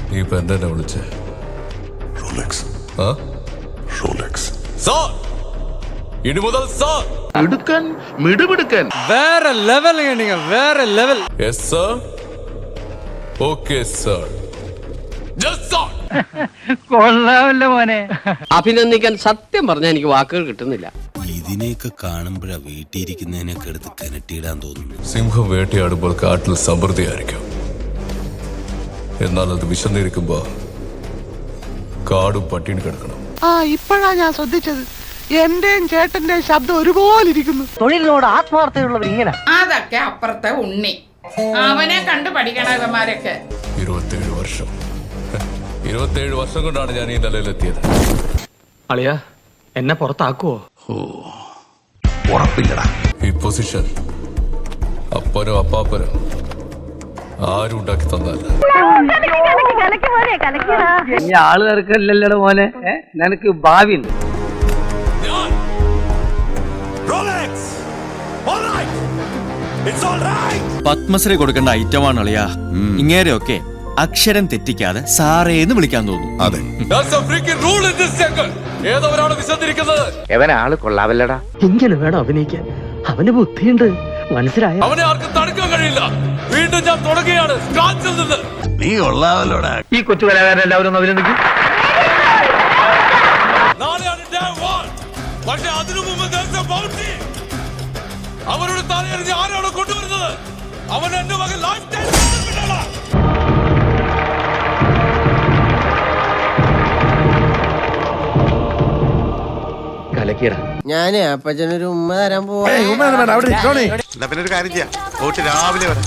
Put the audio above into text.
നീ ഇപ്പൊ എന്നെ വിളിച്ചേ? റോളക്സ്. ആ റോളക്സ് സാർ, ഇനി മുതൽ സാർ. മിടുക്കൻ, മിടുമിടുക്കൻ. വേറെ ലെവൽ വേറെ level. Yes sir. Okay sir. കൊള്ളാമല്ലോ മോനെ. അഭിനന്ദിക്കാൻ സത്യം പറഞ്ഞാൽ എനിക്ക് വാക്കുകൾ കിട്ടുന്നില്ല. ഇതിനെയൊക്കെ കാണുമ്പോഴാ വീട്ടിയിരിക്കുന്നതിനൊക്കെ എടുത്ത് കിണറ്റിയിടാൻ തോന്നുന്നു. സിംഹം വേട്ടയാടുമ്പോൾ കാട്ടിൽ സമൃദ്ധിയായിരിക്കും. എന്നാൽ അത് വിശന്നിരിക്കുമ്പോ കാടും പട്ടിണി കിടക്കണം. ഇപ്പോഴാ ഞാൻ ശ്രദ്ധിച്ചത്. എന്റെയും ചേട്ടന്റെയും ശബ്ദം ഒരുപോലെ ഇരിക്കുന്നു. തൊഴിലിനോട് ആത്മാർത്ഥതയുള്ളവർ ഇങ്ങനെ. അതൊക്കെ അപ്പുറത്തെ ഉണ്ണി, അവനെ കണ്ടു പഠിക്കണം ഇവന്മാരൊക്കെ. 27 വർഷം 27 വർഷം കൊണ്ടാണ് ഞാൻ ഈ നിലയിലെത്തിയത്. അളിയ എന്നെ പുറത്താക്കുവോ? ഉറപ്പില്ലടാ. ഈ പൊസിഷൻ അപ്പനോ അപ്പാപ്പനോ ആരും ഉണ്ടാക്കി തന്നല്ല. ഈ ആള് നിനക്കല്ലല്ലോ മോനെ, നിനക്ക് ഭാവിയുണ്ട്. പത്മശ്രീ കൊടുക്കേണ്ട ഐറ്റമാണ് അളിയാ. ഇങ്ങേരെയൊക്കെ അക്ഷരം തെറ്റിക്കാതെ സാറേന്ന് വിളിക്കാൻ തോന്നും. അതെ. ഏതവരാണ് വിശന്നിരിക്കുന്നത്? എവനാള് കൊള്ളാവല്ലടാ. ഇങ്ങനെ വേണം അഭിനയിക്കാൻ. അവന് ബുദ്ധിയുണ്ട്, മനസ്സിലായ. അവനെ ആർക്കും തടുക്കാൻ കഴിയില്ല. വീണ്ടും ഞാൻ തുടങ്ങുകയാണ് സ്ക്രാച്ചിൽ നിന്ന്. നീ കൊള്ളാവല്ലോടാ. ഈ കൊച്ചു കലാകാരെല്ലാവരും ഒന്ന് അഭിനന്ദിക്കും. നാളെയാണ് day one. പക്ഷേ അതിനു മുമ്പ് there's a bounty. അവരുടെ തലയെറിഞ്ഞ് ആരാണ് കൊണ്ടുവരുന്നത്? അവൻ എന്റെ മകൻ ലൈഫ് ടൈം ഞാനേ അപ്പച്ചനൊരു ഉമ്മ തരാൻ പോവാ. പിന്നെ ഒരു കാര്യം ചെയ്യാം. രാവിലെ വരാം.